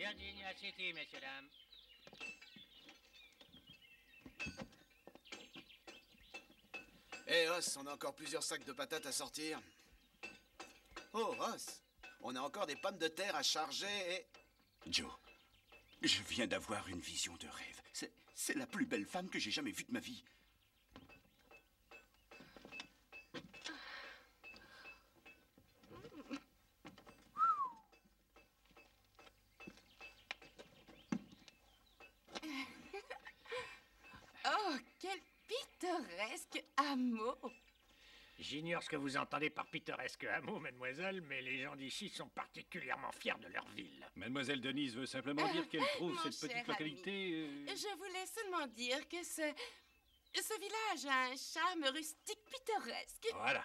Virginia City, messieurs, dames. Hé, Os, on a encore plusieurs sacs de patates à sortir. Oh, Os, on a encore des pommes de terre à charger et... Joe, je viens d'avoir une vision de rêve. C'est la plus belle femme que j'ai jamais vue de ma vie. Oh, quel pittoresque hameau! J'ignore ce que vous entendez par pittoresque hameau, mademoiselle, mais les gens d'ici sont particulièrement fiers de leur ville. Mademoiselle Denise veut simplement dire qu'elle trouve mon cette cher petite localité... Je voulais seulement dire que ce village a un charme rustique pittoresque. Voilà.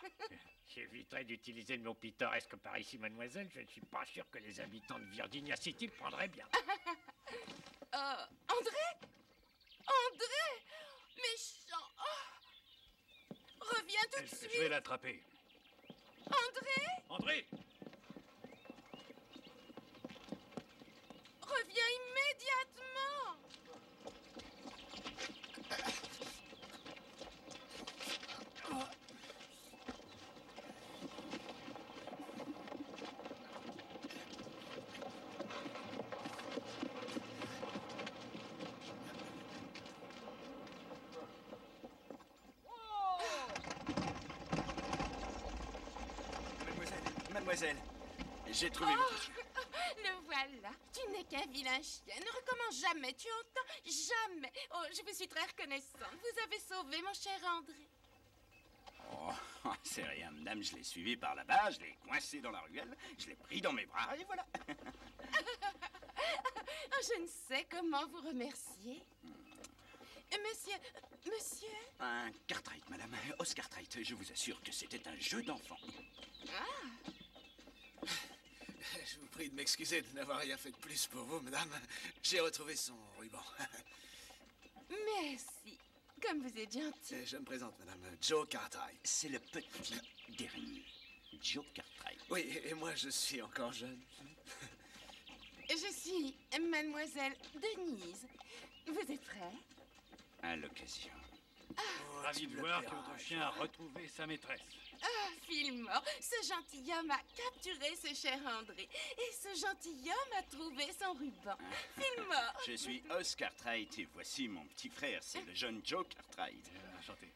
J'éviterai d'utiliser le mot pittoresque par ici, mademoiselle. Je ne suis pas sûr que les habitants de Virginia City le prendraient bien. Oh, André? André! Méchant! Oh. Reviens tout de suite! Je vais l'attraper. André! André! Reviens immédiatement! Mademoiselle, j'ai trouvé votre chien. Le voilà. Tu n'es qu'un vilain chien. Ne recommence jamais, tu entends? Jamais. Oh, je vous suis très reconnaissante. Vous avez sauvé mon cher André. Oh, c'est rien, madame. Je l'ai suivi par là-bas, je l'ai coincé dans la ruelle, je l'ai pris dans mes bras, et voilà. Oh, je ne sais comment vous remercier. Monsieur... Un Cartwright, madame. Oscar Cartwright. Je vous assure que c'était un jeu d'enfant. Je vous prie de m'excuser de n'avoir rien fait de plus pour vous, madame. J'ai retrouvé son ruban. Merci. Comme vous êtes gentil. Et je me présente, madame Joe Cartwright. C'est le petit dernier, Joe Cartwright. Oui, et moi, je suis encore jeune. Je suis mademoiselle Denise. Vous êtes prêts? À l'occasion. Ravi de voir que votre chien a retrouvé sa maîtresse. Ah, Fillmore, ce gentilhomme a capturé ce cher André. Et ce gentilhomme a trouvé son ruban. Fillmore! Je suis Oscar Cartwright et voici mon petit frère, c'est le jeune Joe Cartwright. Enchanté.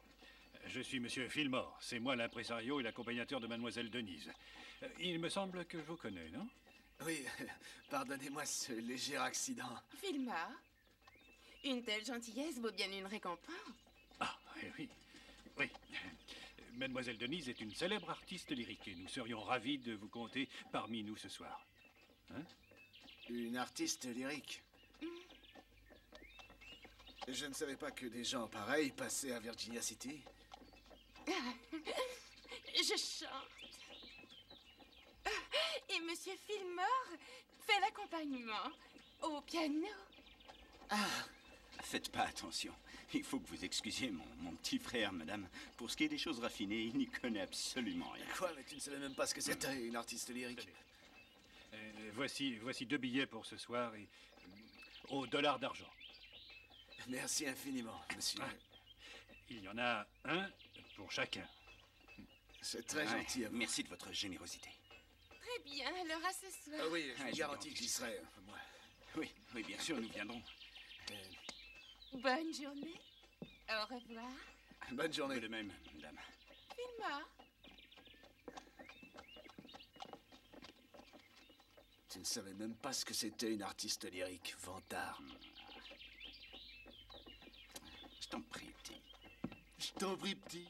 Je suis monsieur Fillmore. C'est moi l'impresario et l'accompagnateur de mademoiselle Denise. Il me semble que je vous connais, non? Oui, pardonnez-moi ce léger accident. Fillmore, une telle gentillesse vaut bien une récompense. Ah, oui. Oui. Mademoiselle Denise est une célèbre artiste lyrique et nous serions ravis de vous compter parmi nous ce soir. Hein? Une artiste lyrique. Je ne savais pas que des gens pareils passaient à Virginia City. Je chante. Et monsieur Fillmore fait l'accompagnement au piano. Faites pas attention. Il faut que vous excusiez mon petit frère, madame. Pour ce qui est des choses raffinées, il n'y connaît absolument rien. Quoi, mais tu ne savais même pas ce que c'était, une artiste lyrique. Voici 2 billets pour ce soir et au dollar d'argent. Merci infiniment, monsieur. Il y en a un pour chacun. C'est très gentil à vous. Merci de votre générosité. Très bien, alors à ce soir. Ah oui, je vous je garantis pense que j'y que serai, moi. Oui, bien sûr, nous viendrons. Bonne journée. Au revoir. Bonne journée. De même, madame. Fillmore. Tu ne savais même pas ce que c'était une artiste lyrique, vantard. Je t'en prie, petit. Je t'en prie, petit.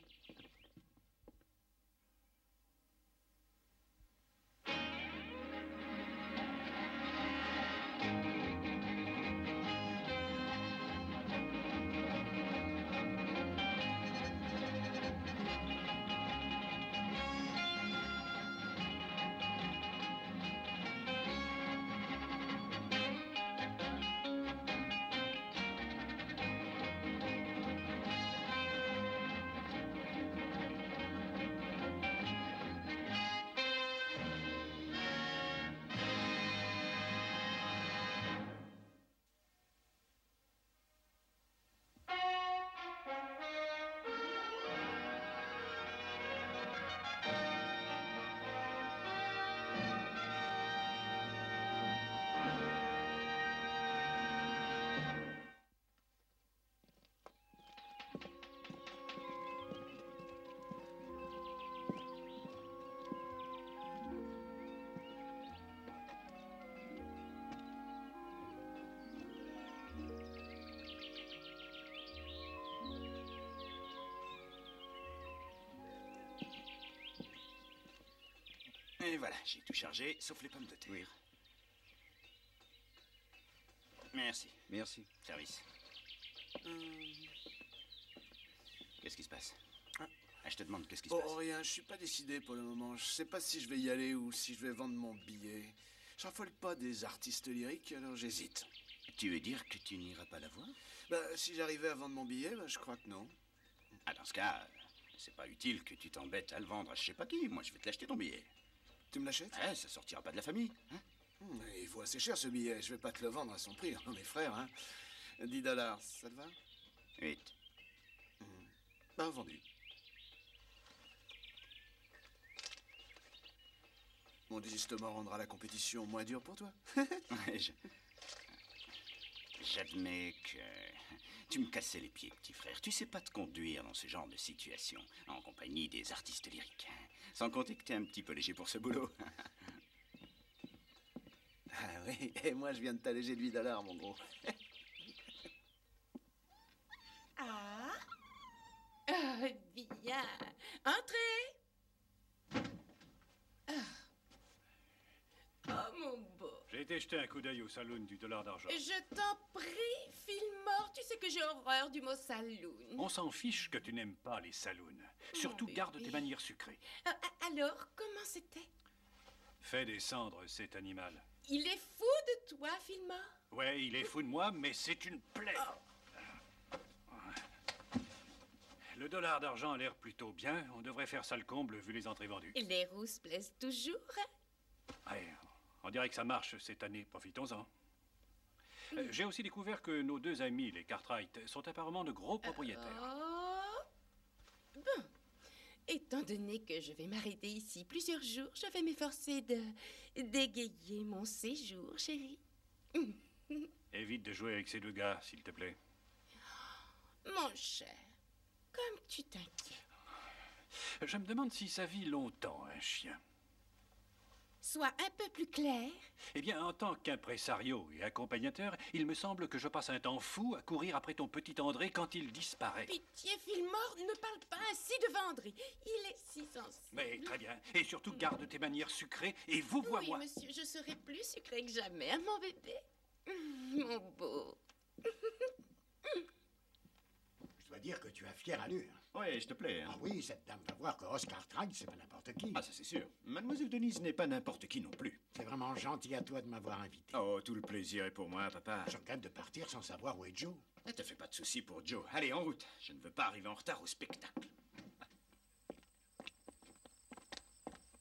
Et voilà, j'ai tout chargé, sauf les pommes de terre. Oui. Merci. Merci. Service. Qu'est-ce qui se passe? Ah, je te demande, qu'est-ce qui se passe? Oh, rien, je suis pas décidé pour le moment. Je sais pas si je vais y aller ou si je vais vendre mon billet. Je raffole pas des artistes lyriques, alors j'hésite. Tu veux dire que tu n'iras pas la voir? Bah, si j'arrivais à vendre mon billet, bah, je crois que non. Ah, dans ce cas, c'est pas utile que tu t'embêtes à le vendre à je sais pas qui. Moi, je vais te l'acheter ton billet. Tu me l'achètes? Ouais, ça sortira pas de la famille. Hein? Il vaut assez cher ce billet. Je vais pas te le vendre à son prix. Oh, mes frères, hein. 10 $, ça te va? 8. Ben, vendu. Mon désistement rendra la compétition moins dure pour toi. Ouais, j'admets que tu me cassais les pieds, petit frère. Tu sais pas te conduire dans ce genre de situation, en compagnie des artistes lyriques. Sans compter que t'es un petit peu léger pour ce boulot. Ah oui, et moi je viens de t'alléger de 8 $, mon gros. Ah. Ah, bien. Entrez. Ah. Oh, mon beau. J'ai été jeter un coup d'œil au saloon du dollar d'argent. Je t'en prie, Fillmore, tu sais que j'ai horreur du mot saloon. On s'en fiche que tu n'aimes pas les saloons. Surtout, bébé. garde tes manières sucrées. Alors, comment c'était? Fais descendre cet animal. Il est fou de toi, Fillmore. Ouais, il est fou de moi, mais c'est une plaie. Le dollar d'argent a l'air plutôt bien. On devrait faire ça le comble vu les entrées vendues. Les rousses plaisent toujours, hein? Ouais, on dirait que ça marche cette année. Profitons-en. J'ai aussi découvert que nos deux amis, les Cartwright, sont apparemment de gros propriétaires. Oh. Bon. Étant donné que je vais m'arrêter ici plusieurs jours, je vais m'efforcer d'égayer mon séjour, chérie. Évite de jouer avec ces deux gars, s'il te plaît. Mon cher, comme tu t'inquiètes. Je me demande si ça vit longtemps, un chien. Sois un peu plus clair. Eh bien, en tant qu'impresario et accompagnateur, il me semble que je passe un temps fou à courir après ton petit André quand il disparaît. Pitié, Fillmore, ne parle pas ainsi de André. Il est si sensible. Mais très bien. Et surtout, garde tes manières sucrées et vous Oui, vois-moi. monsieur, je serai plus sucrée que jamais, hein, mon bébé. Mon beau. Je dois dire que tu as fière allure. Ouais, je te plais. Ah oui, cette dame va voir que Oscar Trague, c'est pas n'importe qui. Ah, ça c'est sûr. Mademoiselle Denise n'est pas n'importe qui non plus. C'est vraiment gentil à toi de m'avoir invité. Oh, tout le plaisir est pour moi, papa. Je regrette de partir sans savoir où est Joe. Ne te fais pas de soucis pour Joe. Allez, en route. Je ne veux pas arriver en retard au spectacle.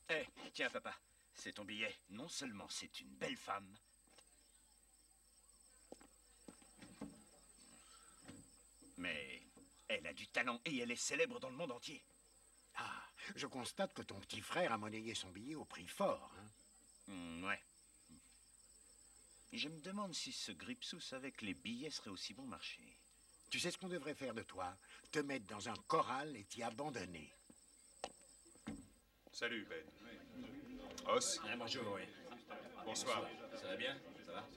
Eh, tiens, papa. C'est ton billet. Non seulement c'est une belle femme, mais elle a du talent et elle est célèbre dans le monde entier. Ah, je constate que ton petit frère a monnayé son billet au prix fort. Hein. Ouais. Je me demande si ce Gripsous avec les billets serait aussi bon marché. Tu sais ce qu'on devrait faire de toi? Te mettre dans un corral et t'y abandonner. Salut, Ben. Os, Ah, bonjour, oui. bonsoir. Ça va bien? Ça va?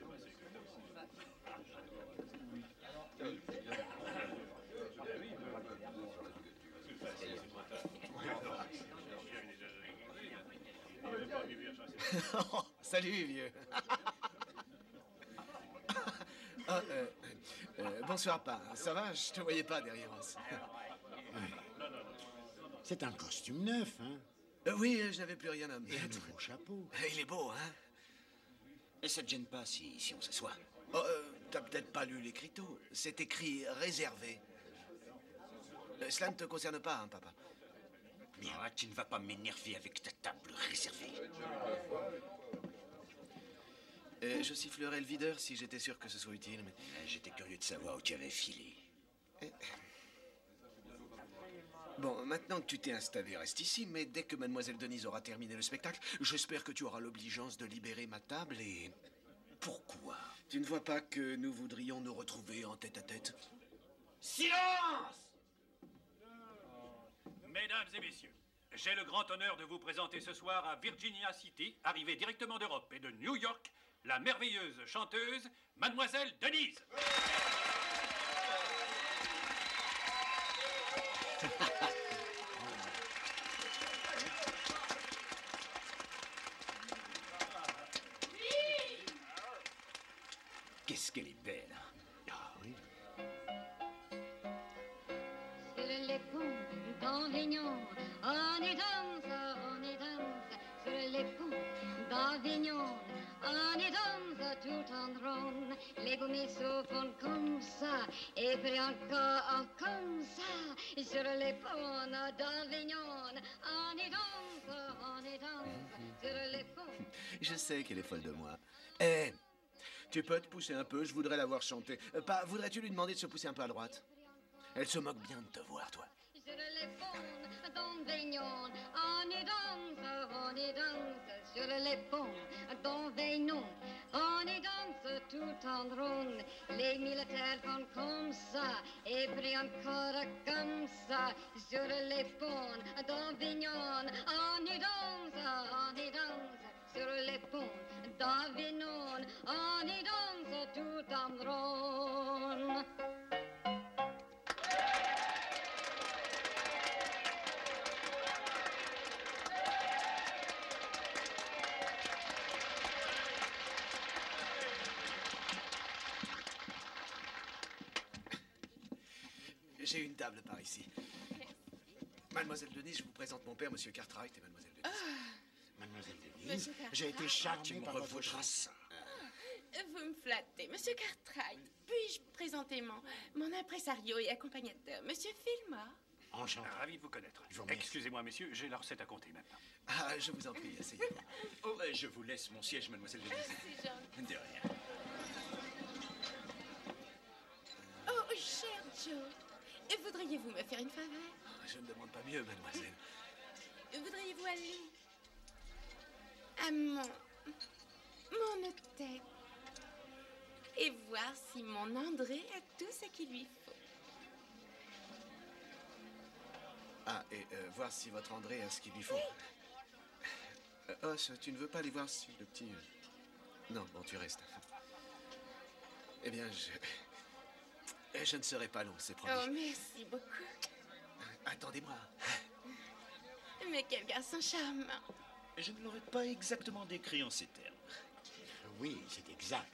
Salut, vieux. Ah, bonsoir, Pa. Ça va? Je te voyais pas derrière Os. C'est un costume neuf, hein? Oui, je n'avais plus rien à me Et un mettre. nouveau chapeau. Il est beau, hein? Et ça te gêne pas si on s'assoit? Oh, t'as peut-être pas lu l'écriteau. C'est écrit réservé. Cela ne te concerne pas, hein, papa? Ah, tu ne vas pas m'énerver avec ta table réservée. Je sifflerais le videur si j'étais sûr que ce soit utile, mais... J'étais curieux de savoir où tu avais filé. Bon, maintenant que tu t'es installé, reste ici, mais dès que Mademoiselle Denise aura terminé le spectacle, j'espère que tu auras l'obligeance de libérer ma table et... Pourquoi? Tu ne vois pas que nous voudrions nous retrouver en tête-à-tête? Silence! Mesdames et messieurs, j'ai le grand honneur de vous présenter ce soir à Virginia City, arrivée directement d'Europe et de New York, la merveilleuse chanteuse Mademoiselle Denise. Qu'est-ce qu'elle est belle, hein. Ah oui. Sur les ponts d'Avignon, on y danse, sur les ponts d'Avignon, on y danse tout en ronde. Les boumisseaux font comme ça, et puis encore comme ça, sur les ponts d'Avignon, on y danse, sur les ponts. Je sais qu'elle est folle de moi. Eh, tu peux te pousser un peu, je voudrais la voir chanter. Voudrais-tu lui demander de se pousser un peu à droite? Elle se moque bien de te voir, toi. Sur les ponts d'Avignon, on y danse, sur les ponts d'Avignon, on y danse tout en ronde. Les militaires font comme ça, et puis encore comme ça, sur les ponts d'Avignon, on y danse, sur les ponts d'Avignon, on y danse tout en ronde. J'ai une table par ici. Mademoiselle Denise, je vous présente mon père, Monsieur Cartwright, et Mademoiselle Denise. Mademoiselle Denise, Monsieur Cartwright. j'ai été charmé par votre revaudras chance. Vous me flattez, Monsieur Cartwright. Puis-je présenter mon impresario et accompagnateur, Monsieur Fillmore? Enchanté. Ravi de vous connaître. Je vous remercie. Excusez-moi, messieurs, j'ai la recette à compter maintenant. Ah, je vous en prie, asseyez-vous. Oh, je vous laisse mon siège, mademoiselle Denise. C'est gentil. De rien. Oh, cher Joe, voudriez-vous me faire une faveur? Je ne demande pas mieux, mademoiselle. Voudriez-vous aller à mon hôtel et voir si mon André a tout ce qu'il lui faut? Ah, et voir si votre André a ce qu'il lui faut. Os, tu ne veux pas aller voir si le petit... Non, bon, tu restes. Eh bien, je ne serai pas long, c'est promis. Oh, merci beaucoup. Attendez-moi. Mais quel garçon charmant. Je ne l'aurais pas exactement décrit en ces termes. Oui, c'est exact.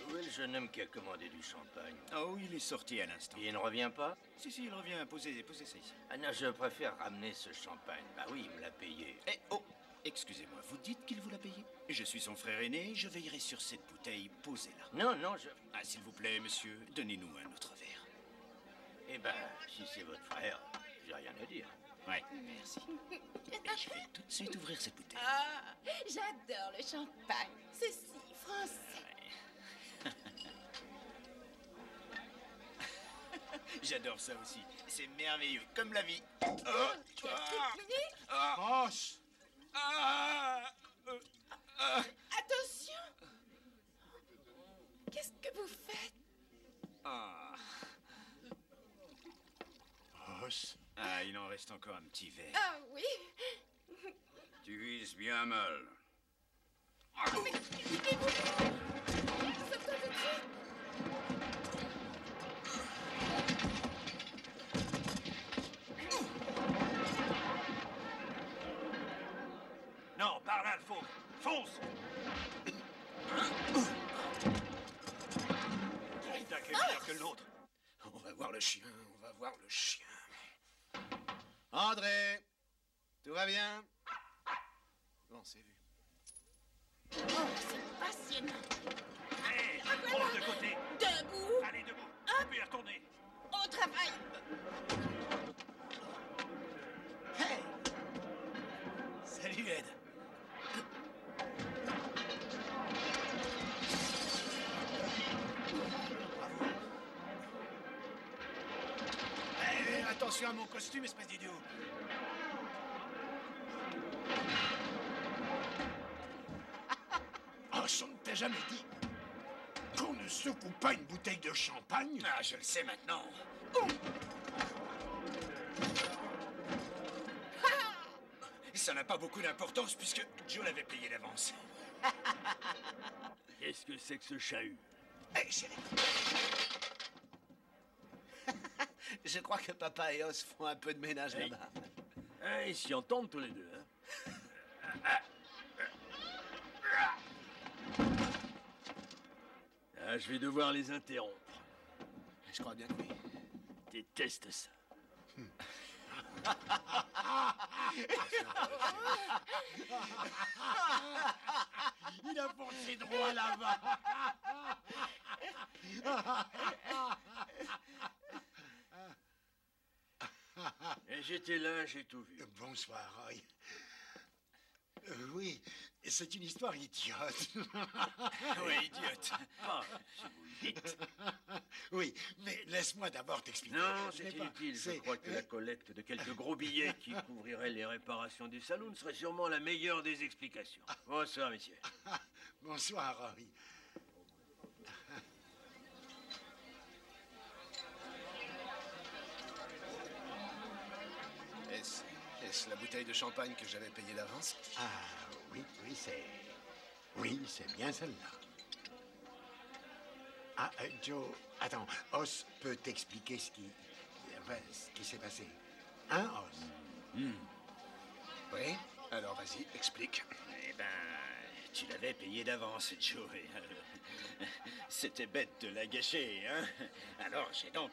Où est le jeune homme qui a commandé du champagne? Oh, il est sorti à l'instant. Il ne revient pas? Si, il revient. Posez ça ici. Ah non, je préfère ramener ce champagne. Bah oui, il me l'a payé. Eh, oh, excusez-moi, vous dites qu'il vous l'a payé? Je suis son frère aîné, je veillerai sur cette bouteille. Posez-la. Non, je... Ah, s'il vous plaît, monsieur, donnez-nous un autre verre. Eh ben, si c'est votre frère, j'ai rien à dire. Ouais. Merci. Et je vais tout de suite ouvrir cette bouteille. Ah, j'adore le champagne. C'est si français. J'adore ça aussi. C'est merveilleux, comme la vie. Os! Attention! Qu'est-ce que vous faites? Os! Ah, il en reste encore un petit verre. Ah oui? Tu vises bien mal. Mais quittez-vous! Sortons tout de suite! Non, par là, le faux. Fonce! Putain, quel meilleur que l'autre. On va voir le chien, on va voir le chien. André! Tout va bien? Bon, c'est vu. Oh, c'est passionnant! Hé, voilà. prends de côté. Debout! Allez, debout. Puis retournez. Au travail! Hey! Salut, Ed. Attention à mon costume, espèce d'idiot. Os, on ne t'a jamais dit qu'on ne secoue pas une bouteille de champagne? Ah, je le sais maintenant. Ça n'a pas beaucoup d'importance puisque Joe l'avait payé d'avance. Qu'est-ce que c'est que ce chahut? Hé, chérie. Je crois que papa et Os font un peu de ménage Hey. là-bas. Ah, ils s'y entendent tous les deux, hein? Ah, je vais devoir les interrompre. Je crois bien que oui. Déteste ça. Il a foncé droit là-bas. Et j'étais là, j'ai tout vu. Bonsoir, Roy. Oui, c'est une histoire idiote. Oui, idiote. Ah, si vous le dites. Oui, mais laisse-moi d'abord t'expliquer. Non, Je c'est n'ai pas- inutile. Je c'est- crois que la collecte de quelques gros billets qui couvriraient les réparations du salon serait sûrement la meilleure des explications. Bonsoir, messieurs. Bonsoir, Roy. Est-ce la bouteille de champagne que j'avais payée d'avance? Ah, oui, c'est... Oui, c'est bien celle-là. Ah, Joe, attends, Os peut t'expliquer ce qui s'est passé. Hein, Os? Oui? Alors vas-y, explique. Eh ben, tu l'avais payé d'avance, Joe. C'était bête de la gâcher, hein? Alors, j'ai donc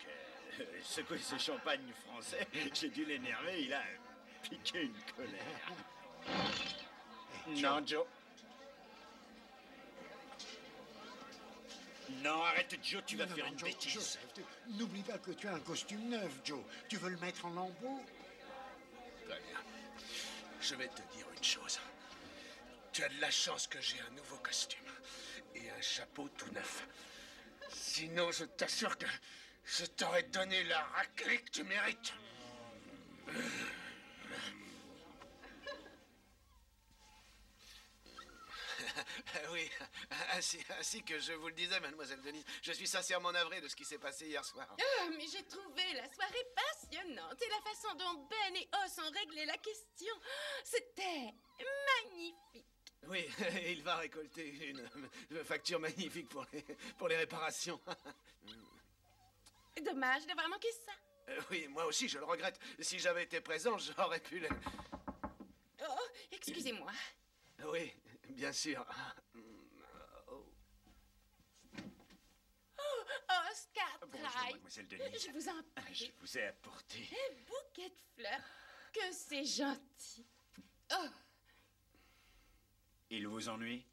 secoué ce champagne français. J'ai dû l'énerver, il a piqué une colère. Non, Joe. Non, arrête, Joe, tu vas faire une Joe, bêtise. Joseph, n'oublie pas que tu as un costume neuf, Joe. Tu veux le mettre en lambeaux? Très bien. Je vais te dire une chose. Tu as de la chance que j'ai un nouveau costume et un chapeau tout neuf. Sinon, je t'assure que je t'aurais donné la raclée que tu mérites. Oui, ainsi que je vous le disais, mademoiselle Denise, je suis sincèrement navré de ce qui s'est passé hier soir. Ah, mais j'ai trouvé la soirée passionnante et la façon dont Ben et Os ont réglé la question, c'était magnifique. Oui, il va récolter une facture magnifique pour les réparations. Dommage d'avoir manqué ça. Oui, moi aussi, je le regrette. Si j'avais été présent, j'aurais pu le... Oh, excusez-moi. Oui, bien sûr. Os Bonjour, Cartwright. mademoiselle Denise. Je vous en Je prie. vous ai apporté. Un bouquet de fleurs. Que c'est gentil. Oh, Il vous ennuie?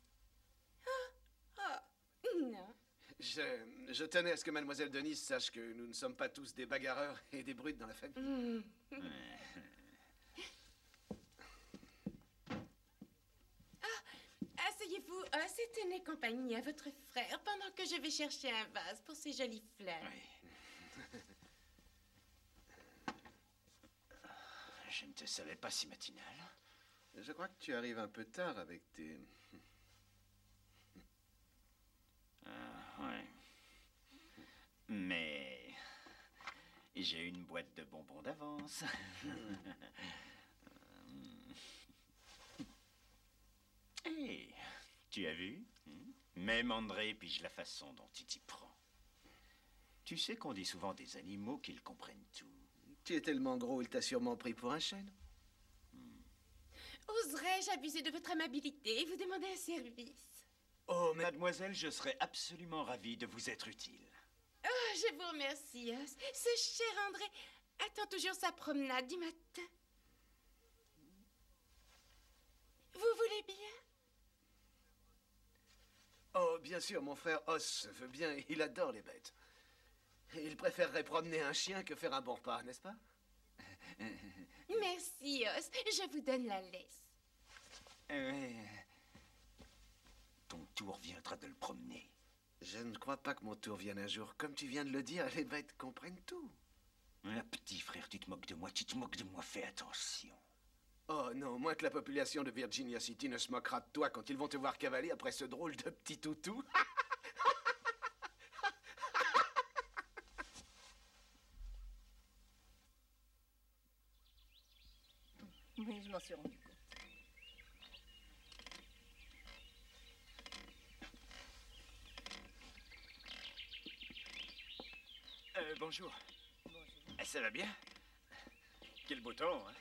non. Je tenais à ce que mademoiselle Denise sache que nous ne sommes pas tous des bagarreurs et des brutes dans la famille. Asseyez-vous, Os, et tenez compagnie à votre frère pendant que je vais chercher un vase pour ces jolies fleurs. Oui. Je ne te savais pas si matinal. Je crois que tu arrives un peu tard avec tes... Ouais. Mais j'ai une boîte de bonbons d'avance. Hé, tu as vu? Même André pige la façon dont tu t'y prends. Tu sais qu'on dit souvent des animaux qu'ils comprennent tout. Tu es tellement gros, il t'a sûrement pris pour un chêne. Oserais-je abuser de votre amabilité et vous demander un service? Oh, mademoiselle, je serais absolument ravi de vous être utile. Oh, je vous remercie, Os. Ce cher André attend toujours sa promenade du matin. Vous voulez bien? Oh, bien sûr, mon frère Os veut bien, il adore les bêtes. Il préférerait promener un chien que faire un bon repas, n'est-ce pas? Merci, Os. Je vous donne la laisse. Ton tour viendra de le promener. Je ne crois pas que mon tour vienne un jour. Comme tu viens de le dire, les bêtes comprennent tout. Petit frère, tu te moques de moi, fais attention. Oh non, moins que la population de Virginia City ne se moquera de toi quand ils vont te voir cavaler après ce drôle de petit toutou. Oui, je m'en suis rendu compte. Bonjour. Ça va bien? Quel beau temps, hein?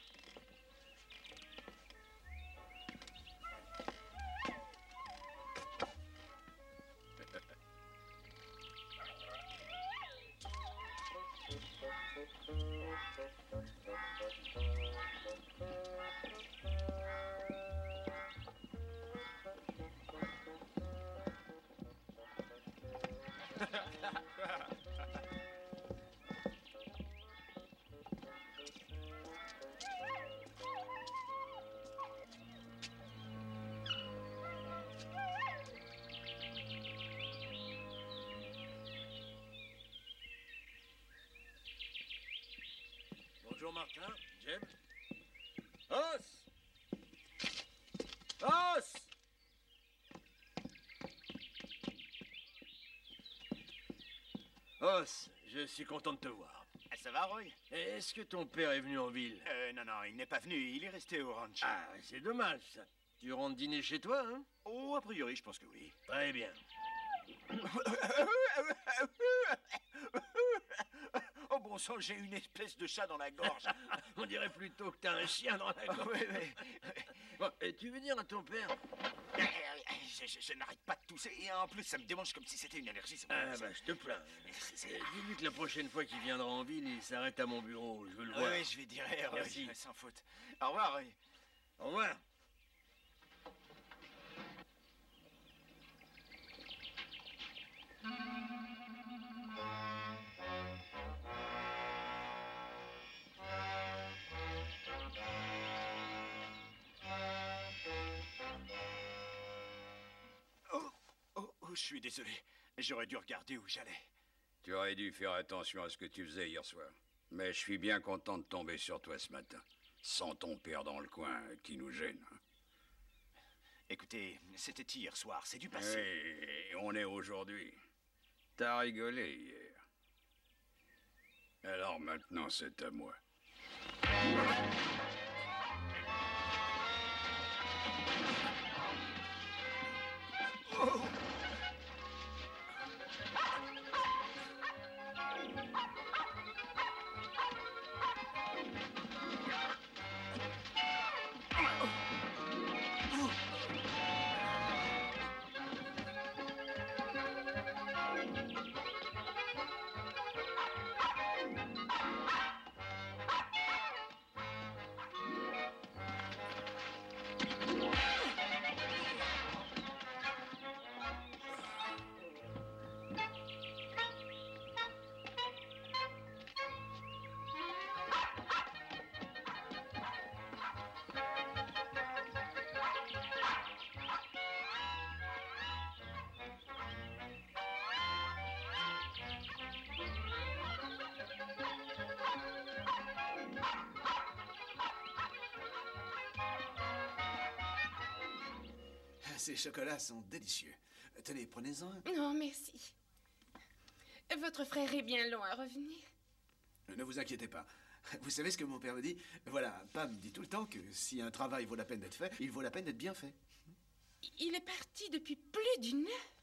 Bonjour, Martin. Jeb. Os! Os! Os, je suis content de te voir. Ah, ça va, Roy? Est-ce que ton père est venu en ville? Non, il n'est pas venu. Il est resté au ranch. Ah, c'est dommage, ça. Tu rentres dîner chez toi, hein? Oh, a priori, je pense que oui. Très bien. Oh, bon sang, j'ai une espèce de chat dans la gorge. On dirait plutôt que t'as un chien dans la gorge. Oui. Bon, et tu veux dire à ton père? Je n'arrête pas de tousser. Et en plus, ça me démange comme si c'était une allergie. Ah, bah, je te plains. Dis-lui que la prochaine fois qu'il viendra en ville, il s'arrête à mon bureau. Je veux le voir. Oui, je vais dire, Merci. sans faute. Au revoir, Roy. Au revoir. Oh, je suis désolé. J'aurais dû regarder où j'allais. Tu aurais dû faire attention à ce que tu faisais hier soir. Mais je suis bien content de tomber sur toi ce matin. Sans ton père dans le coin qui nous gêne. Écoutez, c'était hier soir, c'est du passé. Oui, on est aujourd'hui. T'as rigolé hier. Alors maintenant, c'est à moi. Oh! Ces chocolats sont délicieux. Tenez, prenez-en un. Non, merci. Votre frère est bien long à revenir. Ne vous inquiétez pas. Vous savez ce que mon père me dit? Voilà, Pam dit tout le temps que si un travail vaut la peine d'être fait, il vaut la peine d'être bien fait. Il est parti depuis plus d'une heure.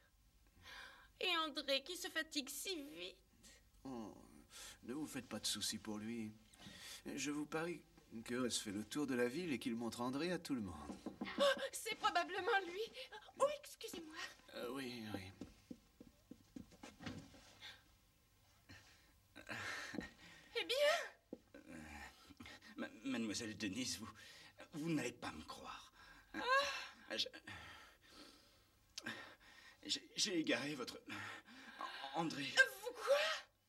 Et André qui se fatigue si vite. Oh, ne vous faites pas de soucis pour lui. Je vous parie que Oz fait le tour de la ville et qu'il montre André à tout le monde. Oh, c'est probablement lui. Oh, excusez-moi. Oui. Eh bien? Mademoiselle Denise, vous n'allez pas me croire. J'ai égaré votre... André. Vous quoi?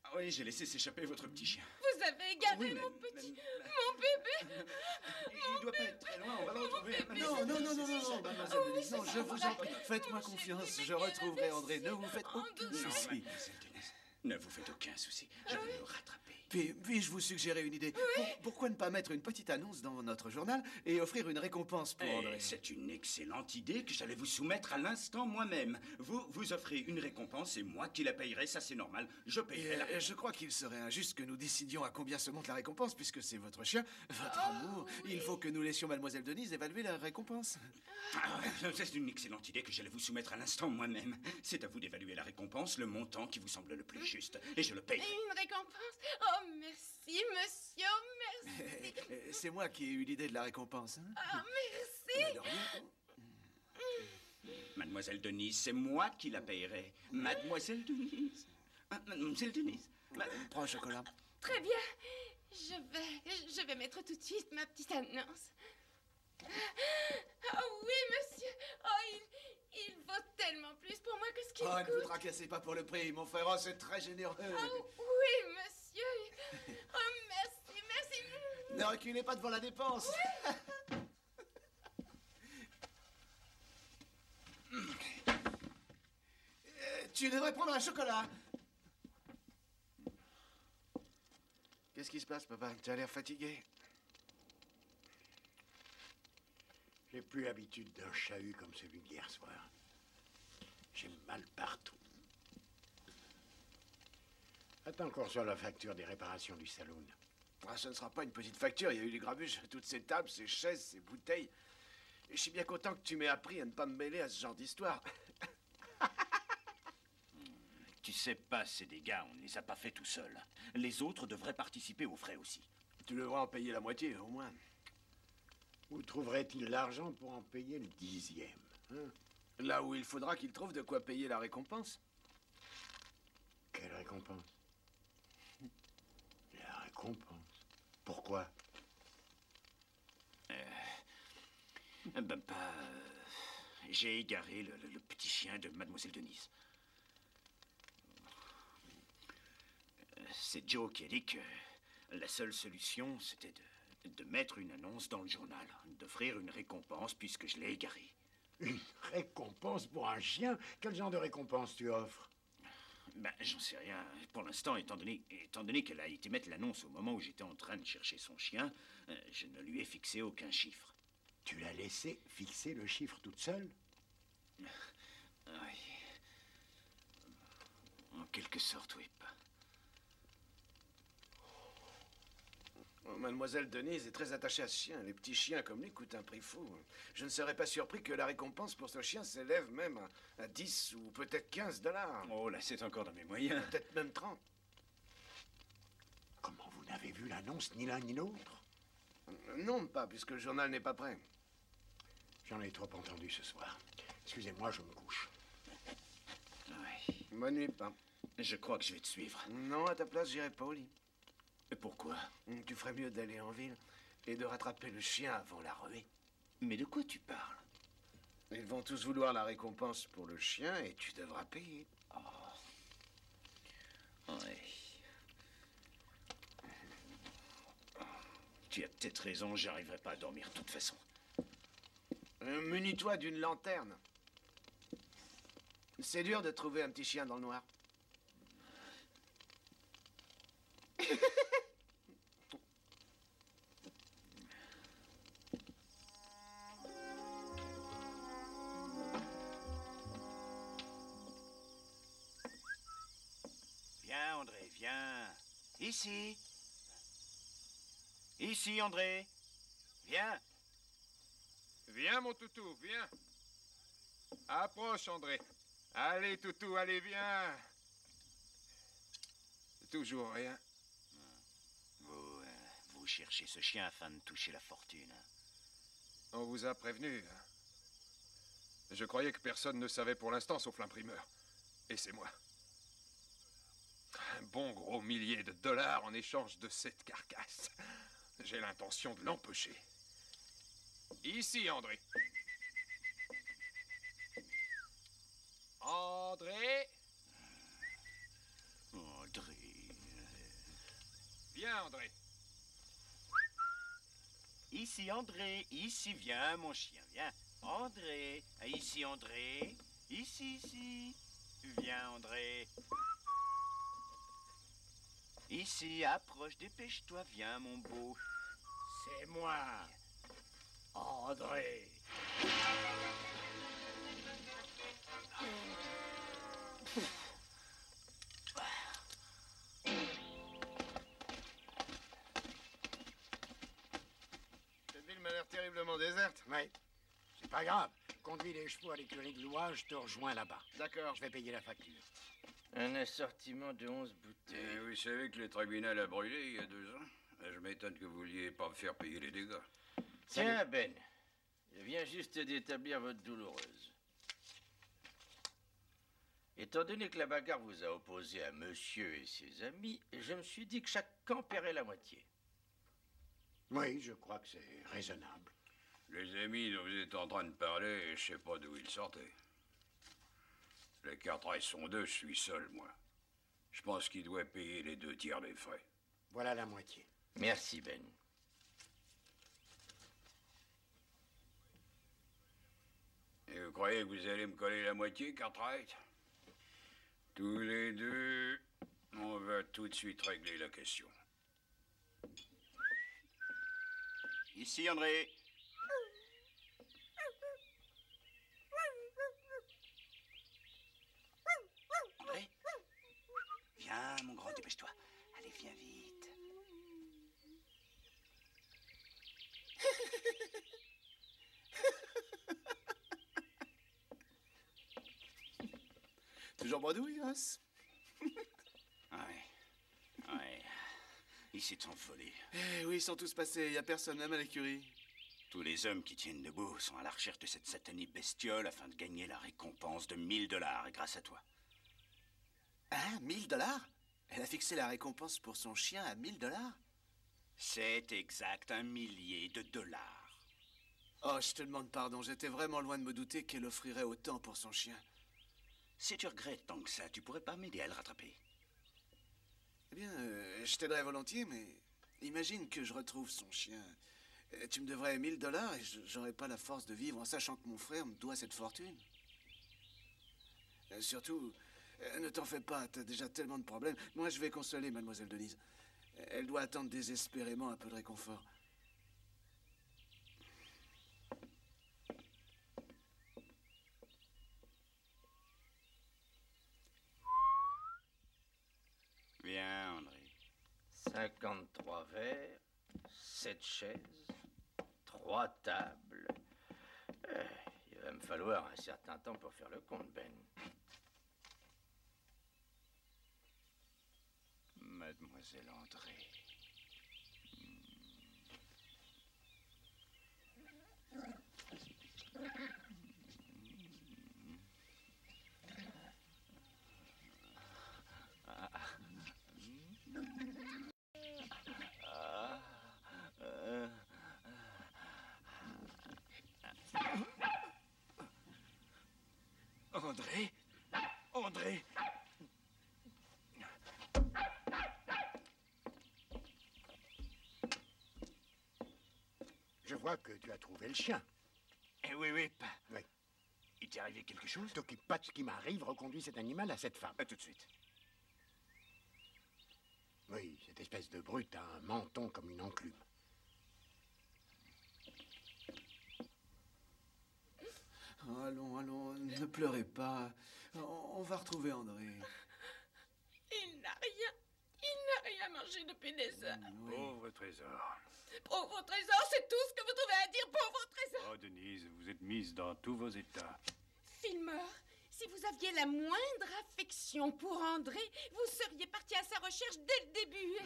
Ah oui, j'ai laissé s'échapper votre petit chien. Vous avez égaré Oui, mon petit... Mon bébé. Il doit pas être très loin, on va le retrouver. Non, mademoiselle Denise, non, je vous en prie. Faites-moi confiance, je retrouverai André. Ne vous faites aucun souci. Mademoiselle Denise, ne vous faites aucun souci. Je vais le rattraper. Puis-je vous suggérer une idée? Pourquoi ne pas mettre une petite annonce dans notre journal et offrir une récompense pour André? C'est une excellente idée que j'allais vous soumettre à l'instant moi-même. Vous offrez une récompense et moi qui la payerai, ça c'est normal. Je payerai Je crois qu'il serait injuste que nous décidions à combien se monte la récompense, puisque c'est votre chien, votre amour. Oui. Il faut que nous laissions mademoiselle Denise évaluer la récompense. C'est une excellente idée que j'allais vous soumettre à l'instant moi-même. C'est à vous d'évaluer la récompense, le montant qui vous semble le plus juste, et je le paye. Une récompense? Oh, merci, monsieur, merci. C'est moi qui ai eu l'idée de la récompense. Hein? Ah, merci. Mademoiselle Denise, c'est moi qui la payerai. Mademoiselle Denise. Mademoiselle Denise. Prends un chocolat. Très bien. Je vais mettre tout de suite ma petite annonce. Ah oui, monsieur. Oh, il vaut tellement plus pour moi que ce qu'il coûte. Ne vous tracassez pas pour le prix, mon frère. Oh, c'est très généreux. Oh, oui, monsieur. Oh, merci. Ne reculez pas devant la dépense. Tu devrais prendre un chocolat. Qu'est-ce qu'il y a? qui se passe, papa? Tu as l'air fatigué. J'ai plus l'habitude d'un chahut comme celui d'hier soir. J'ai mal partout. Attends qu'on reçoive la facture des réparations du saloon. Ah, ce ne sera pas une petite facture. Il y a eu des grabuges, toutes ces tables, ces chaises, ces bouteilles. Et je suis bien content que tu m'aies appris à ne pas me mêler à ce genre d'histoire. Tu sais pas, ces dégâts, on ne les a pas faits tout seuls. Les autres devraient participer aux frais aussi. Tu devras en payer la moitié, au moins. Où trouverait-il l'argent pour en payer le 10e, hein? Là où il faudra qu'il trouve de quoi payer la récompense. Quelle récompense? La récompense? Pourquoi? J'ai égaré le petit chien de Mademoiselle Denise. C'est Joe qui a dit que la seule solution, c'était de mettre une annonce dans le journal, d'offrir une récompense puisque je l'ai égaré. Une récompense pour un chien? Quel genre de récompense tu offres? Ben, j'en sais rien. Pour l'instant, étant donné qu'elle a été mettre l'annonce au moment où j'étais en train de chercher son chien, je ne lui ai fixé aucun chiffre. Tu l'as laissé fixer le chiffre toute seule? Oui. En quelque sorte, oui. Mademoiselle Denise est très attachée à ce chien. Les petits chiens comme lui coûtent un prix fou. Je ne serais pas surpris que la récompense pour ce chien s'élève même à 10 ou peut-être 15 $. Oh là, c'est encore dans mes moyens. Peut-être même 30. Comment vous n'avez vu l'annonce ni l'un ni l'autre? Non, pas, puisque le journal n'est pas prêt. J'en ai trop entendu ce soir. Excusez-moi, je me couche. Oui. Bonne nuit, pas. Je crois que je vais te suivre. Non, à ta place, j'irai pas au lit. Et pourquoi? Tu ferais mieux d'aller en ville et de rattraper le chien avant la ruée. Mais de quoi tu parles? Ils vont tous vouloir la récompense pour le chien et tu devras payer. Oh. Oui. Tu as peut-être raison, j'arriverai pas à dormir de toute façon. Munis-toi d'une lanterne. C'est dur de trouver un petit chien dans le noir. Viens, André, viens. Ici. Ici, André. Viens. Viens, mon toutou, viens. Approche, André. Allez, toutou, allez, viens. Toujours rien. Vous cherchez ce chien afin de toucher la fortune. On vous a prévenu. Je croyais que personne ne savait pour l'instant, sauf l'imprimeur. Et c'est moi. Un bon gros millier de dollars en échange de cette carcasse. J'ai l'intention de l'empocher. Ici, André. André. André. Viens, André. Ici, André. Ici, viens, mon chien, viens. André. Ici, André. Ici. Viens, André. Ici, approche, dépêche-toi, viens, mon beau. C'est moi, André. Cette ville m'a l'air terriblement déserte. Oui. C'est pas grave. Conduis les chevaux à l'écurie de louage, je te rejoins là-bas. D'accord. Je vais payer la facture. Un assortiment de 11 bouteilles. Et vous savez que le tribunal a brûlé il y a 2 ans? Je m'étonne que vous vouliez pas me faire payer les dégâts. Tiens, Ben, je viens juste d'établir votre douloureuse. Étant donné que la bagarre vous a opposé à monsieur et ses amis, je me suis dit que chaque camp paierait la moitié. Oui, je crois que c'est raisonnable. Les amis dont vous êtes en train de parler, je sais pas d'où ils sortaient. Les Cartwright sont 2, je suis seul, moi. Je pense qu'il doit payer les 2 tiers des frais. Voilà la moitié. Merci, Ben. Et vous croyez que vous allez me coller la moitié, Cartwright? Tous les deux, on va tout de suite régler la question. Ici, André. André? Viens, mon grand, dépêche-toi. Allez, viens vite. Toujours bredouille, Os? Ouais. Ils s'y sont volés. Eh oui, ils sont tous passés. Y a personne, même à l'écurie. Tous les hommes qui tiennent debout sont à la recherche de cette satanée bestiole afin de gagner la récompense de 1000 $, grâce à toi. Hein, 1000 $? Elle a fixé la récompense pour son chien à 1000 $? C'est exact, 1 millier de $. Oh, je te demande pardon. J'étais vraiment loin de me douter qu'elle offrirait autant pour son chien. Si tu regrettes tant que ça, tu pourrais pas m'aider à le rattraper. Eh bien, je t'aiderais volontiers, mais imagine que je retrouve son chien. Tu me devrais 1000 $ et j'aurais pas la force de vivre en sachant que mon frère me doit cette fortune. Surtout, ne t'en fais pas, t'as déjà tellement de problèmes. Moi, je vais consoler mademoiselle Denise. Elle doit attendre désespérément un peu de réconfort. Viens, André. 53 verres, 7 chaises, 3 tables. Il va me falloir un certain temps pour faire le compte, Ben. Mademoiselle André. André? André? Je vois que tu as trouvé le chien. Eh oui. Oui. Il t'est arrivé quelque chose? T'occupe pas de ce qui m'arrive, reconduis cet animal à cette femme. À tout de suite. Oui, cette espèce de brute a un menton comme une enclume. Allons, ne pleurez pas. On va retrouver André. Il n'a rien mangé depuis des heures. Oui. Pauvre trésor. Pauvre trésor, c'est tout ce que vous trouvez à dire, pauvre trésor. Oh, Denise, vous êtes mise dans tous vos états. Fillmore, si vous aviez la moindre affection pour André, vous seriez parti à sa recherche dès le début.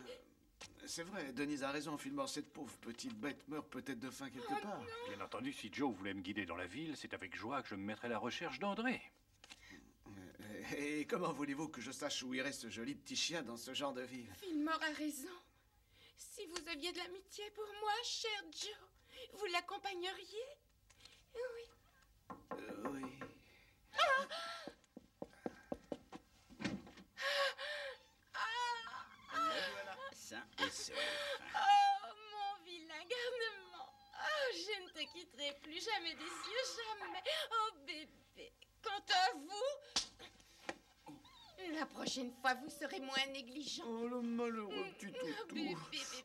C'est vrai, Denise a raison, Fillmore. Cette pauvre petite bête meurt peut-être de faim quelque part. Bien entendu, si Joe voulait me guider dans la ville, c'est avec joie que je me mettrais à la recherche d'André. Et comment voulez-vous que je sache où irait ce joli petit chien dans ce genre de ville? Fillmore a raison. Si vous aviez de l'amitié pour moi, cher Joe, vous l'accompagneriez? Oui. Oui. Sain et sauf. Oh, mon vilain garnement. Oh, je ne te quitterai plus jamais des yeux, jamais. Oh, bébé, quant à vous, la prochaine fois, vous serez moins négligent. Oh, le malheureux petit Bébé,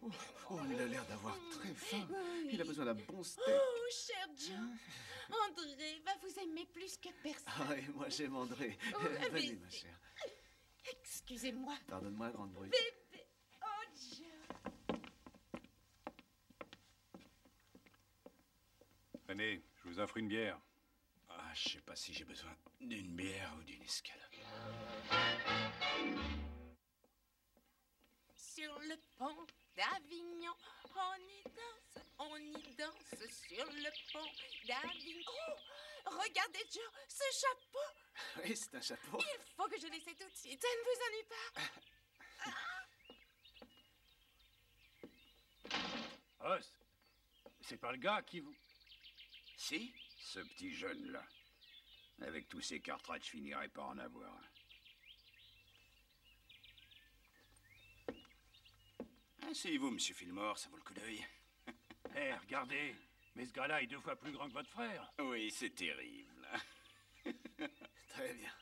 toutou. Oh, il a l'air d'avoir très faim. Il a besoin d'un bon steak. Oh, cher Joe, André va vous aimer plus que personne. Ah, et moi j'aime André. Oh, Venez, bébé. ma chère. Excusez-moi. Pardonne-moi, grande brute. Bébé, oh, Joe. Venez, je vous offre une bière. Ah, je sais pas si j'ai besoin d'une bière ou d'une escale. Sur le pont d'Avignon, on y danse sur le pont d'Avignon. Oh, regardez Joe, ce chapeau. Oui, c'est un chapeau. Il faut que je l'essaie tout de suite, ça ne vous ennuie pas? Os, c'est pas le gars qui vous... Si? Ce petit jeune-là. Avec tous ces cartridges, je finirais par en avoir un. Asseyez-vous, monsieur Fillmore, ça vaut le coup d'œil. Eh, regardez, mais ce gars-là est 2 fois plus grand que votre frère. Oui, c'est terrible. Très bien.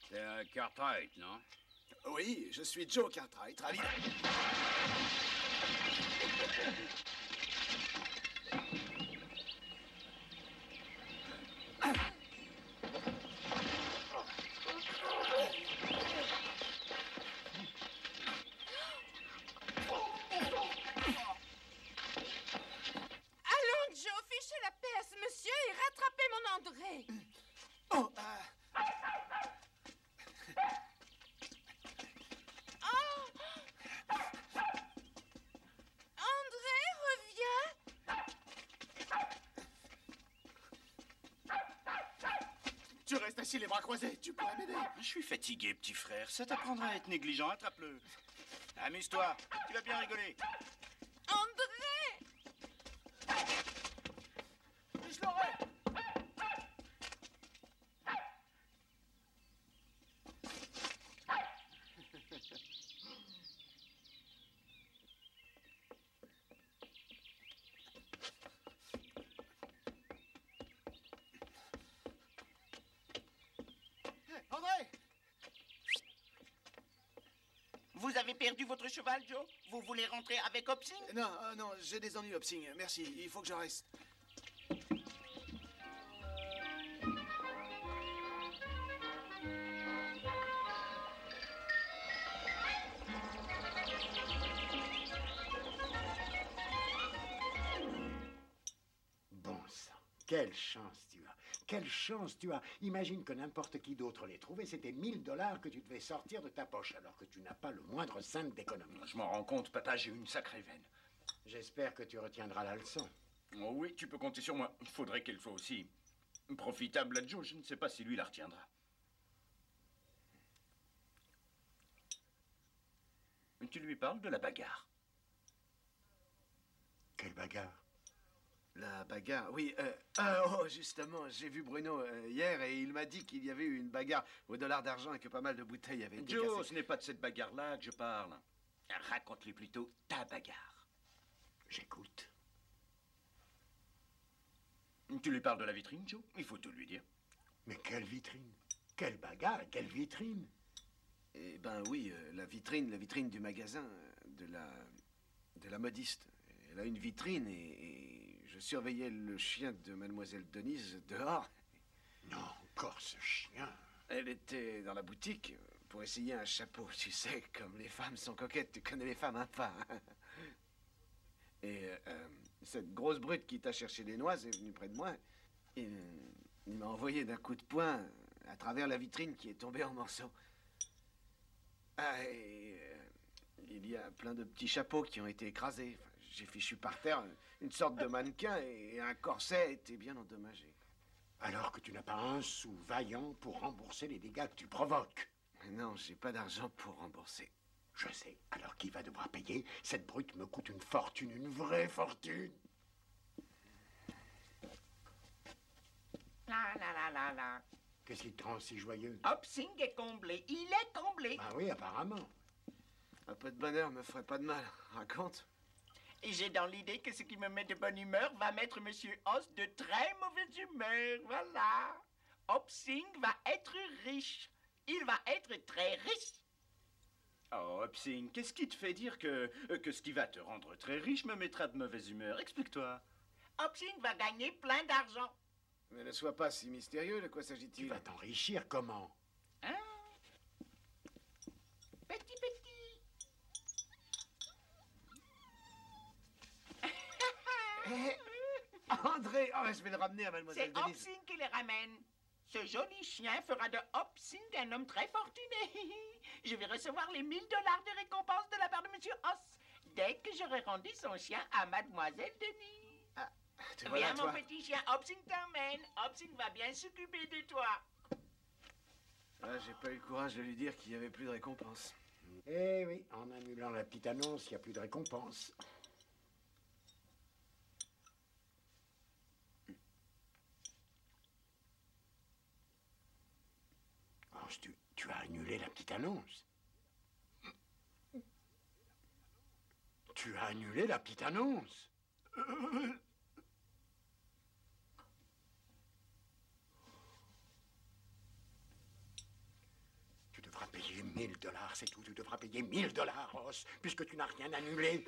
C'est un Cartwright, non? Oui, je suis Joe Cartwright, ravi. Allons, Joe, fichez la paix à ce monsieur et rattrapez mon André. Oh, André, reviens. tu restes assis les bras croisés, tu pourrais m'aider. Je suis fatigué, petit frère. Ça t'apprendra à être négligent. Attrape-le. Amuse-toi. Tu vas bien rigoler. André! Je l'aurai. André! Vous avez perdu votre cheval, Joe? Vous voulez rentrer avec Hopsing? Non, non, j'ai des ennuis, Hopsing. Merci, il faut que je reste. Bon sang, quelle chance tu as. Quelle chance tu as. Imagine que n'importe qui d'autre l'ait trouvé. C'était 1000 $ que tu devais sortir de ta poche alors que tu n'as pas le moindre cent d'économie. Je m'en rends compte, papa, j'ai une sacrée veine. J'espère que tu retiendras la leçon. Oh oui, tu peux compter sur moi. Il faudrait qu'elle soit aussi profitable à Joe. Je ne sais pas si lui la retiendra. Tu lui parles de la bagarre. Quelle bagarre? La bagarre, oui. Justement, j'ai vu Bruno hier et il m'a dit qu'il y avait eu une bagarre au dollar d'argent et que pas mal de bouteilles avaient été Joe, cassées. ce n'est pas de cette bagarre-là que je parle. Raconte-lui plutôt ta bagarre. J'écoute. Tu lui parles de la vitrine, Joe? Il faut tout lui dire. Mais quelle vitrine? Quelle bagarre et quelle vitrine? Eh ben oui, la vitrine du magasin, de la modiste. Elle a une vitrine et je surveillais le chien de mademoiselle Denise dehors. Non, encore ce chien. Elle était dans la boutique pour essayer un chapeau. Tu sais, comme les femmes sont coquettes, tu connais les femmes, hein, pas. Et cette grosse brute qui t'a cherché des noix est venue près de moi. Il m'a envoyé d'un coup de poing à travers la vitrine qui est tombée en morceaux. Ah, et il y a plein de petits chapeaux qui ont été écrasés. Enfin, j'ai fichu par terre une sorte de mannequin et un corset était bien endommagé. Alors que tu n'as pas un sou vaillant pour rembourser les dégâts que tu provoques. Mais non, j'ai pas d'argent pour rembourser. Je sais. Alors qui va devoir payer? Cette brute me coûte une fortune, une vraie fortune. La. Qu'est-ce qui te rend si joyeux? Hopsing est comblé. Il est comblé. Ah oui, apparemment. Un peu de bonheur me ferait pas de mal. Raconte. Et j'ai dans l'idée que ce qui me met de bonne humeur va mettre Monsieur Hoss de très mauvaise humeur. Voilà. Hopsing va être riche. Il va être très riche. Oh, Hopsing, qu'est-ce qui te fait dire que ce qui va te rendre très riche me mettra de mauvaise humeur? Explique-toi. Hopsing va gagner plein d'argent. Mais ne sois pas si mystérieux, de quoi s'agit-il? Tu vas t'enrichir comment? Hein? Petit. André, oh, je vais le ramener à mademoiselle C'est Denise. Hopsing qui les ramène. Ce joli chien fera de Hopsing un homme très fortuné. Je vais recevoir les 1000 $ de récompense de la part de Monsieur Hoss dès que j'aurai rendu son chien à mademoiselle Denise. Te voilà, Viens, toi. mon petit chien, Hopsing t'emmène. Hopsing va bien s'occuper de toi. Ah, j'ai pas eu le courage de lui dire qu'il y avait plus de récompense. Eh oui, en annulant la petite annonce, il n'y a plus de récompense. Hans, tu as annulé la petite annonce. Tu as annulé la petite annonce. Tu devras devras payer 1000 $, c'est tout. Tu devras payer 1000 $, Ross, puisque tu n'as rien annulé.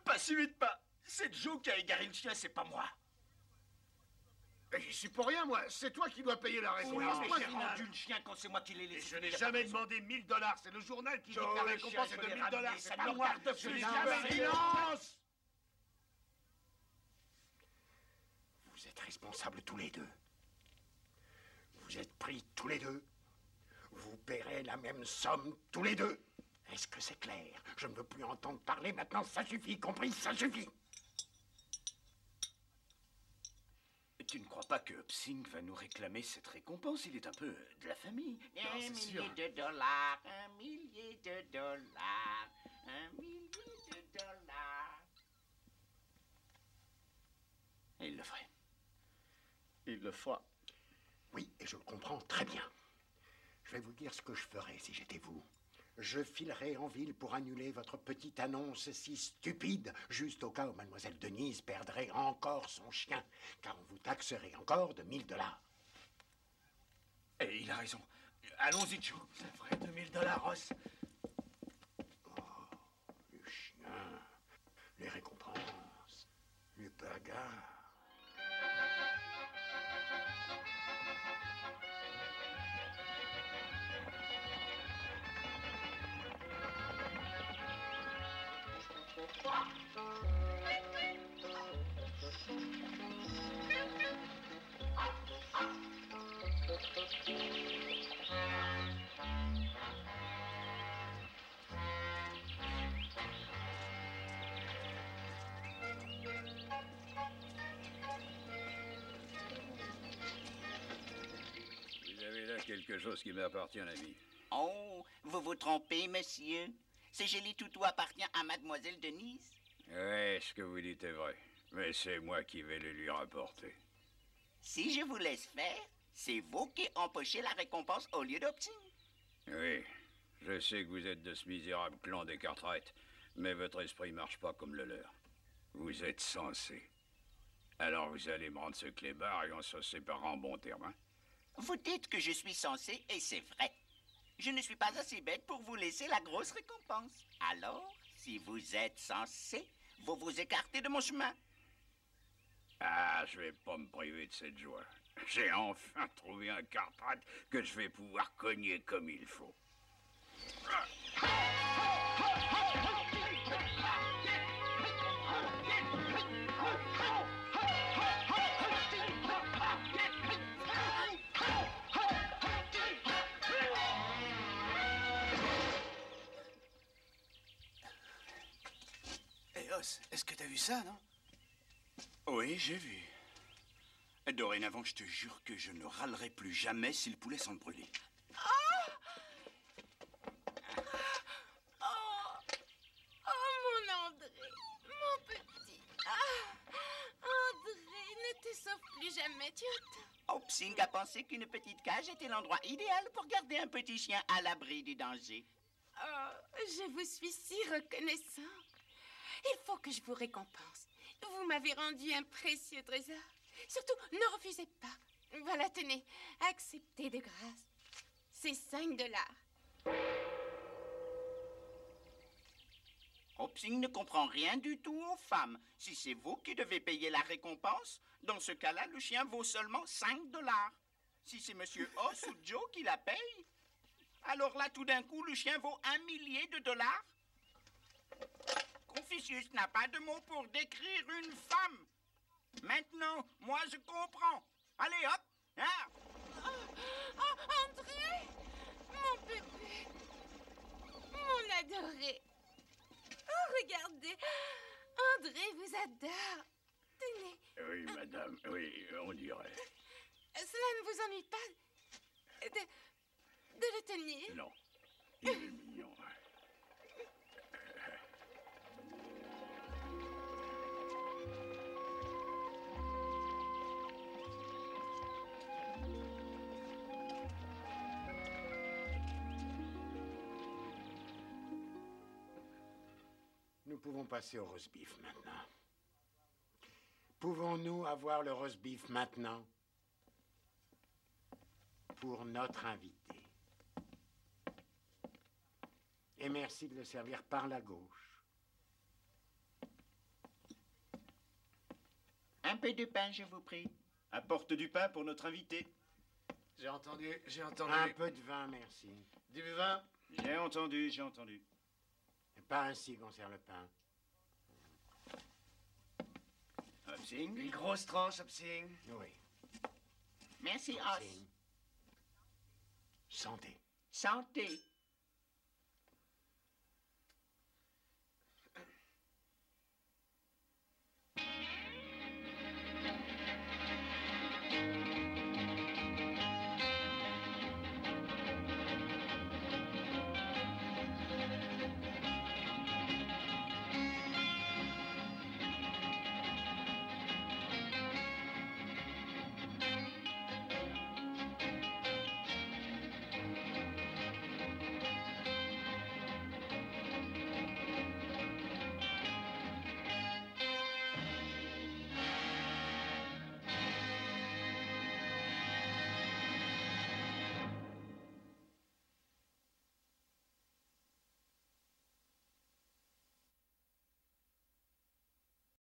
Pas si vite, pas. C'est Joe qui a égaré le chien, c'est pas moi. J'y suis pour rien, moi. C'est toi qui dois payer la récompense. Mais j'ai rendu le chien quand c'est moi qui l'ai laissé. Je n'ai jamais demandé 1000 $. C'est le journal qui dit que la récompense est de 1000 $. C'est pas moi. Je n'ai jamais dit. Silence! Vous êtes responsables tous les deux. Vous êtes pris tous les deux. Vous paierez la même somme tous les deux. Est-ce que c'est clair? Je ne veux plus entendre parler maintenant, ça suffit, compris? Ça suffit. Tu ne crois pas que Hopsing va nous réclamer cette récompense? Il est un peu de la famille. Un millier de dollars, un millier de dollars, un millier de dollars. Et il le ferait. Il le fera. Oui, et je le comprends très bien. Je vais vous dire ce que je ferais si j'étais vous. Je filerais en ville pour annuler votre petite annonce si stupide, juste au cas où mademoiselle Denise perdrait encore son chien, car on vous taxerait encore de 1000 $. Et il a raison. Allons-y, Joe. Ça ferait 2000 $, Ross. Les chiens, les récompenses, les bagarres. Vous avez là quelque chose qui m'appartient, l'ami. Oh, vous vous trompez, monsieur. Ce joli toutou appartient à mademoiselle Denise. Ouais, ce que vous dites est vrai. Mais c'est moi qui vais le lui rapporter. Si je vous laisse faire, c'est vous qui empochez la récompense au lieu d'Hopsing. Oui, je sais que vous êtes de ce misérable clan des Cartwright, mais votre esprit marche pas comme le leur. Vous êtes censé. Alors vous allez me rendre ce clébard et on se séparera en bons termes, hein? Vous dites que je suis censé, et c'est vrai. Je ne suis pas assez bête pour vous laisser la grosse récompense. Alors, si vous êtes censé, vous vous écartez de mon chemin. Ah, je vais pas me priver de cette joie. J'ai enfin trouvé un Cartwright que je vais pouvoir cogner comme il faut. Hé, Os, est-ce que t'as vu ça, non? Oui, j'ai vu. Dorénavant, je te jure que je ne râlerai plus jamais si le poulet semble brûler. Oh, mon André, mon petit. André, ne te sauve plus jamais, tu entends? Hopsing a pensé qu'une petite cage était l'endroit idéal pour garder un petit chien à l'abri du danger. Oh, je vous suis si reconnaissant. Il faut que je vous récompense. Vous m'avez rendu un précieux trésor. Surtout, ne refusez pas. Voilà, tenez, acceptez de grâce. C'est 5 $. Hopsing ne comprend rien du tout aux femmes. Si c'est vous qui devez payer la récompense, dans ce cas-là, le chien vaut seulement 5 $. Si c'est Monsieur Os ou Joe qui la paye, alors là, tout d'un coup, le chien vaut 1 millier de $. Confucius n'a pas de mots pour décrire une femme. Maintenant, moi, je comprends. Allez, hop, hein? Oh, André, mon bébé, mon adoré. Oh, regardez, André vous adore. Tenez. Oui, madame, oui, on dirait. Cela ne vous ennuie pas de le tenir? Non, il est mignon. Nous pouvons passer au roast beef maintenant. Pouvons-nous avoir le roast beef maintenant? pour notre invité. Et merci de le servir par la gauche. Un peu de pain, je vous prie. Apporte du pain pour notre invité. J'ai entendu. Un peu de vin, merci. Du vin. J'ai entendu. Et pas ainsi qu'on sert le pain. Absing. Une grosse tranche, Absing. Oui. Merci, Os. Santé. Santé.